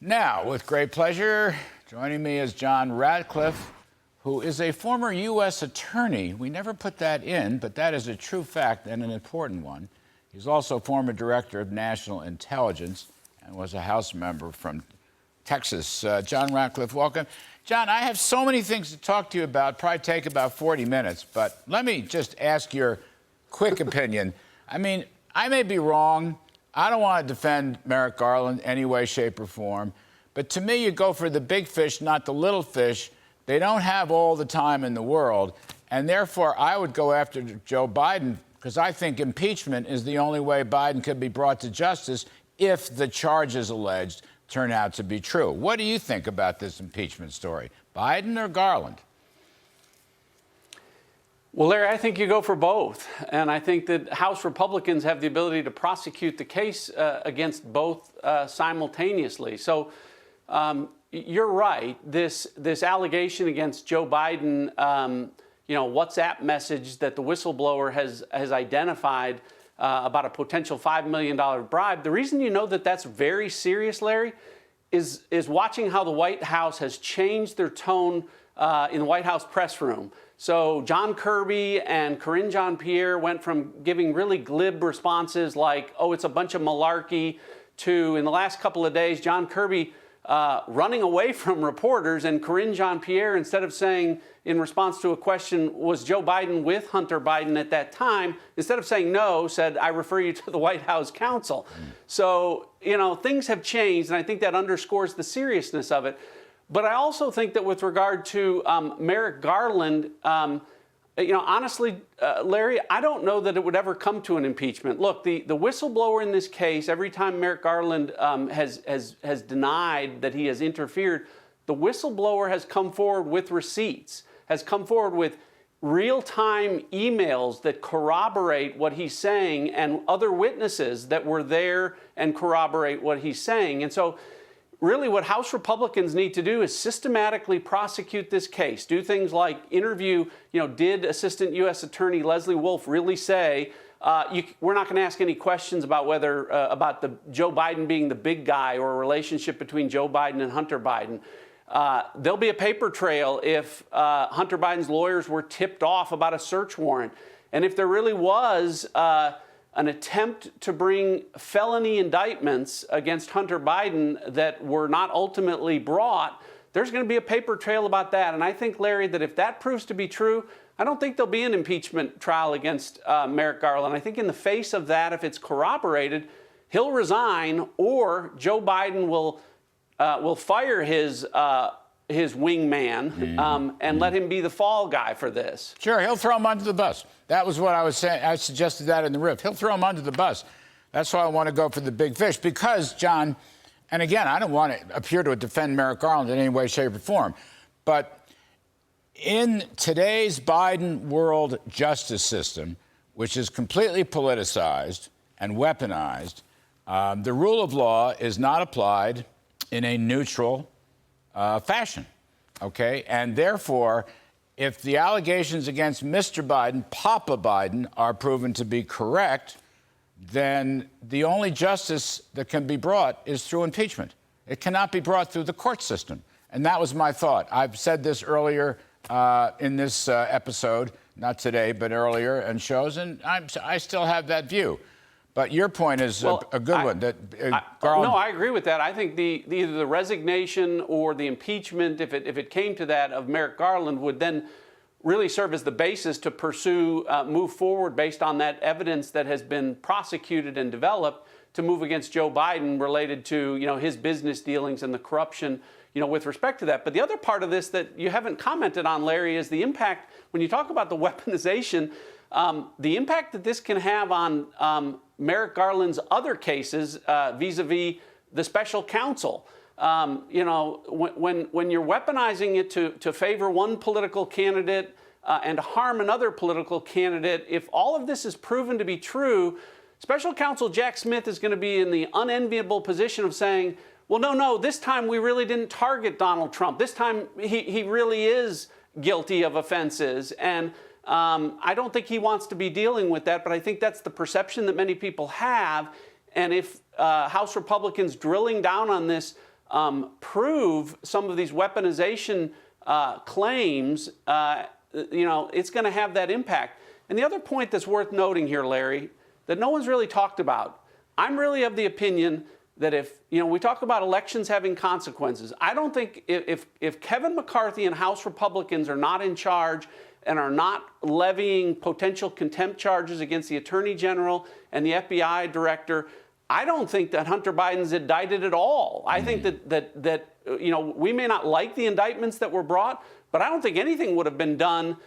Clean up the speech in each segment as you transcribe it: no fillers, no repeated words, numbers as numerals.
Now, with great pleasure, joining me is John Ratcliffe, who is a former U.S. attorney. We never put that in, but that is a true fact and an important one. He's also former director of national intelligence and was a House member from Texas. John Ratcliffe, welcome. John, I have so many things to talk to you about, probably take about 40 minutes, but let me just ask your quick opinion. I mean, I may be wrong. I don't want to defend Merrick Garland any way, shape, or form. But to me, you go for the big fish, not the little fish. They don't have all the time in the world. And therefore, I would go after Joe Biden because I think impeachment is the only way Biden could be brought to justice if the charges alleged turn out to be true. What do you think about this impeachment story? Biden or Garland? Well, Larry, I think you go for both. And I think that House Republicans have the ability to prosecute the case against both simultaneously. So you're right. This allegation against Joe Biden, WhatsApp message that the whistleblower has identified about a potential $5 million bribe. The reason you know that that's very serious, Larry, is watching how the White House has changed their tone in the White House press room. So John Kirby and Karine Jean-Pierre went from giving really glib responses like, oh, it's a bunch of malarkey, to, in the last couple of days, John Kirby running away from reporters, and Karine Jean-Pierre, instead of saying in response to a question, was Joe Biden with Hunter Biden at that time, instead of saying no, said, I refer you to the White House counsel. So, things have changed, and I think that underscores the seriousness of it. But I also think that with regard to Merrick Garland, honestly, Larry, I don't know that it would ever come to an impeachment. Look, the whistleblower in this case, every time Merrick Garland has denied that he has interfered, the whistleblower has come forward with receipts, has come forward with real-time emails that corroborate what he's saying, and other witnesses that were there and corroborate what he's saying. And so really what House Republicans need to do is systematically prosecute this case. Do things like interview, did Assistant U.S. Attorney Leslie Wolf really say, we're not going to ask any questions about whether, about the Joe Biden being the big guy or a relationship between Joe Biden and Hunter Biden. There'll be a paper trail if Hunter Biden's lawyers were tipped off about a search warrant. And if there really was an attempt to bring felony indictments against Hunter Biden that were not ultimately brought, there's going to be a paper trail about that. And I think, Larry, that if that proves to be true, I don't think there'll be an impeachment trial against Merrick Garland. I think in the face of that, if it's corroborated, he'll resign, or Joe Biden will fire his wingman and let him be the fall guy for this. Sure, he'll throw him under the bus. That was what I was saying. I suggested that in the riff. He'll throw him under the bus. That's why I want to go for the big fish. Because, John, and again, I don't want to appear to defend Merrick Garland in any way, shape, or form, but in today's Biden world justice system, which is completely politicized and weaponized, the rule of law is not applied in a neutral fashion, okay? And therefore, if the allegations against Mr. Biden, Papa Biden, are proven to be correct, then the only justice that can be brought is through impeachment. It cannot be brought through the court system. And that was my thought. I've said this earlier in this episode, not today, but earlier in shows, and I still have that view. But your point is a good one. No, I agree with that. I think either the resignation or the impeachment, if it came to that, of Merrick Garland, would then really serve as the basis to pursue, move forward based on that evidence that has been prosecuted and developed to move against Joe Biden related to his business dealings and the corruption with respect to that. But the other part of this that you haven't commented on, Larry, is the impact when you talk about the weaponization. The impact that this can have on Merrick Garland's other cases vis-a-vis the special counsel. When you're weaponizing it to favor one political candidate and harm another political candidate, if all of this is proven to be true, special counsel Jack Smith is going to be in the unenviable position of saying, well, no, this time we really didn't target Donald Trump. This time he really is guilty of offenses. And I don't think he wants to be dealing with that, but I think that's the perception that many people have. And if House Republicans drilling down on this prove some of these weaponization claims, it's going to have that impact. And the other point that's worth noting here, Larry, that no one's really talked about, I'm really of the opinion that if, we talk about elections having consequences, I don't think if Kevin McCarthy and House Republicans are not in charge and are not levying potential contempt charges against the Attorney General and the FBI director, I don't think that Hunter Biden's indicted at all. I think that we may not like the indictments that were brought, but I don't think anything would have been done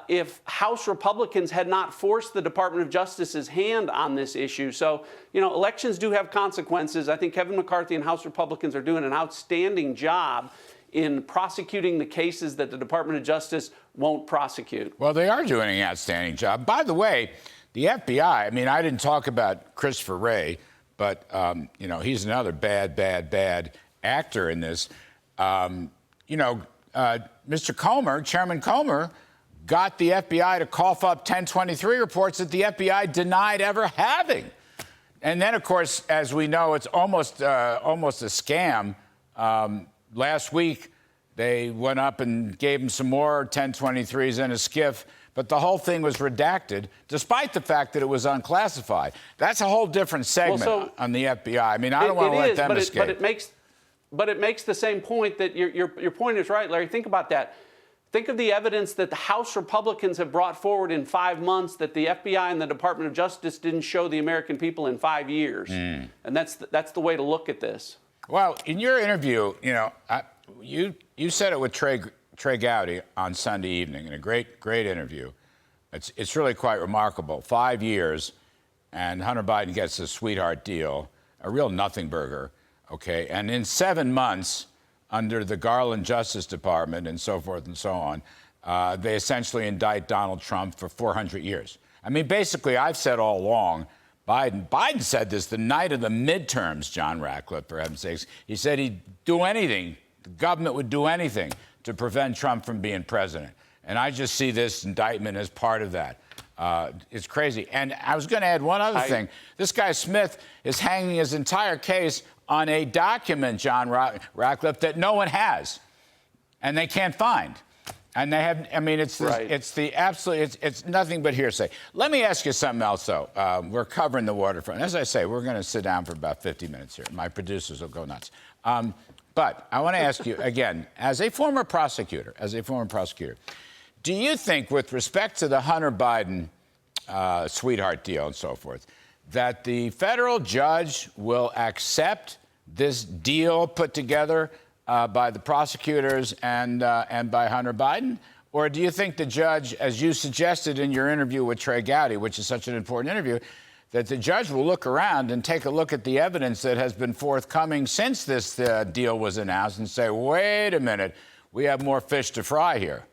if House Republicans had not forced the Department of Justice's hand on this issue. So, elections do have consequences. I think Kevin McCarthy and House Republicans are doing an outstanding job in prosecuting the cases that the Department of Justice won't prosecute. Well, they are doing an outstanding job. By the way, the FBI, I mean, I didn't talk about Christopher Wray, but, he's another bad actor in this. Mr. Comer, Chairman Comer, got the FBI to cough up 1023 reports that the FBI denied ever having. And then, of course, as we know, it's almost a scam. Last week, they went up and gave him some more 1023s and a skiff, but the whole thing was redacted, despite the fact that it was unclassified. That's a whole different segment on the FBI. I mean, I don't want to let them escape. But it makes the same point that your point is right, Larry. Think about that. Think of the evidence that the House Republicans have brought forward in 5 months that the FBI and the Department of Justice didn't show the American people in 5 years. And that's the way to look at this. Well, in your interview, you said it with Trey Gowdy on Sunday evening in a great interview. It's really quite remarkable. 5 years, and Hunter Biden gets a sweetheart deal, a real nothing burger, okay? And in 7 months, under the Garland Justice Department and so forth and so on, they essentially indict Donald Trump for 400 years. I mean, basically, I've said all along, Biden said this the night of the midterms, John Ratcliffe, for heaven's sakes. He said he'd do anything, the government would do anything to prevent Trump from being president. And I just see this indictment as part of that. It's crazy. And I was going to add one other thing. This guy Smith is hanging his entire case on a document, John Ratcliffe, that no one has, and they can't find. And they have, I mean, it's nothing but hearsay. Let me ask you something else, though. We're covering the waterfront. As I say, we're going to sit down for about 50 minutes here. My producers will go nuts. But I want to ask you, again, as a former prosecutor, do you think, with respect to the Hunter Biden sweetheart deal and so forth, that the federal judge will accept this deal put together by the prosecutors and by Hunter Biden? Or do you think the judge, as you suggested in your interview with Trey Gowdy, which is such an important interview, that the judge will look around and take a look at the evidence that has been forthcoming since this deal was announced and say, wait a minute, we have more fish to fry here?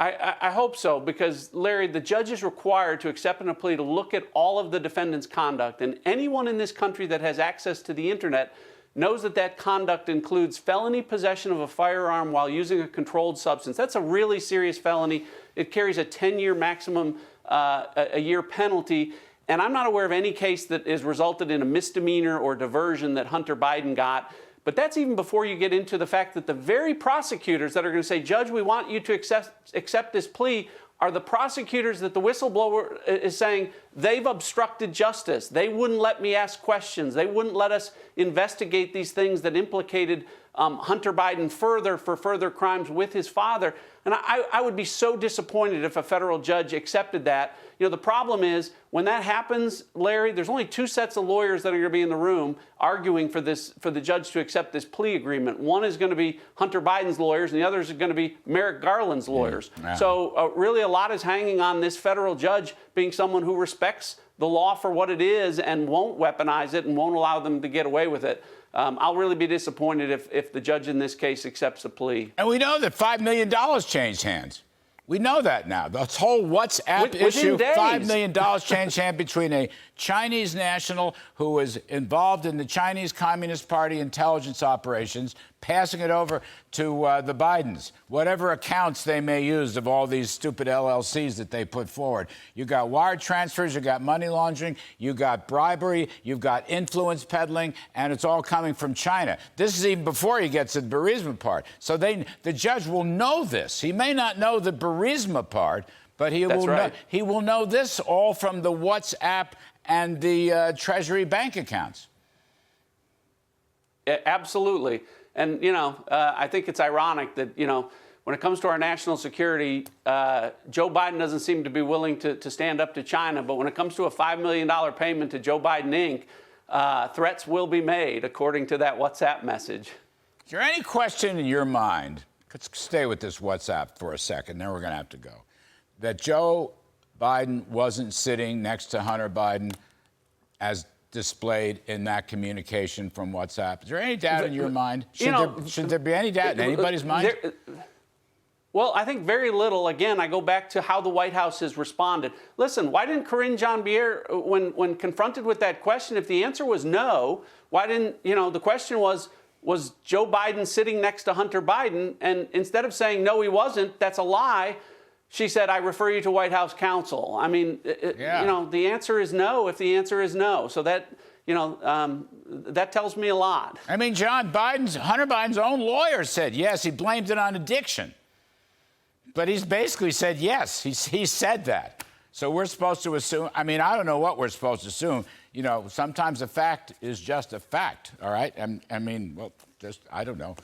I hope so, because, Larry, the judge is required to accept a plea to look at all of the defendant's conduct. And anyone in this country that has access to the Internet knows that that conduct includes felony possession of a firearm while using a controlled substance. That's a really serious felony. It carries a 10-year maximum a year penalty. And I'm not aware of any case that has resulted in a misdemeanor or diversion that Hunter Biden got. But that's even before you get into the fact that the very prosecutors that are going to say, Judge, we want you to accept this plea, are the prosecutors that the whistleblower is saying they've obstructed justice. They wouldn't let me ask questions. They wouldn't let us investigate these things that implicated Hunter Biden further for further crimes with his father. And I would be so disappointed if a federal judge accepted that. The problem is when that happens, Larry, there's only 2 sets of lawyers that are going to be in the room arguing for the judge to accept this plea agreement. One is going to be Hunter Biden's lawyers, and the other is going to be Merrick Garland's lawyers. Yeah. So really a lot is hanging on this federal judge being someone who respects the law for what it is and won't weaponize it and won't allow them to get away with it. I'll really be disappointed if the judge in this case accepts the plea. And we know that $5 million changed hands. We know that now. This whole WhatsApp issue, days. $5 million changed hands between a Chinese national who was involved in the Chinese Communist Party intelligence operations, passing it over to the Bidens, whatever accounts they may use of all these stupid LLCs that they put forward. You got wire transfers, you got money laundering, you got bribery, you've got influence peddling, and it's all coming from China. This is even before he gets to the bereavement part. So the judge will know this. He may not know the bereavement part, but he will know this all from the WhatsApp and the Treasury bank accounts. Absolutely. And, I think it's ironic that, when it comes to our national security, Joe Biden doesn't seem to be willing to stand up to China. But when it comes to a $5 million payment to Joe Biden, Inc., threats will be made, according to that WhatsApp message. Is there any question in your mind, let's stay with this WhatsApp for a second, then we're going to have to go, that Joe Biden wasn't sitting next to Hunter Biden as displayed in that communication from WhatsApp? Is there any doubt in your mind? Should there be any doubt in anybody's mind? Well, I think very little. Again, I go back to how the White House has responded. Listen, why didn't Karine Jean-Pierre, when confronted with that question, if the answer was no, why didn't, the question was Joe Biden sitting next to Hunter Biden? And instead of saying, no, he wasn't, that's a lie, she said, I refer you to White House counsel. I mean, the answer is no if the answer is no. So that, that tells me a lot. I mean, Hunter Biden's own lawyer said, yes, he blamed it on addiction. But he's basically said, yes, he said that. So we're supposed to assume, I don't know what we're supposed to assume. Sometimes a fact is just a fact, all right? I don't know.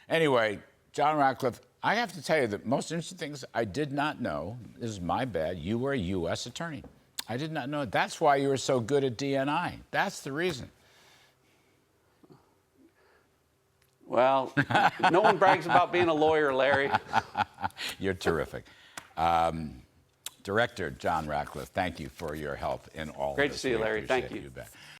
Anyway, John Ratcliffe, I have to tell you the most interesting things I did not know, this is my bad, you were a U.S. attorney. I did not know. That's why you were so good at DNI. That's the reason. Well, no one brags about being a lawyer, Larry. You're terrific. Director John Ratcliffe, thank you for your help in all of this. Great to see you, Larry. Thank you. You bet.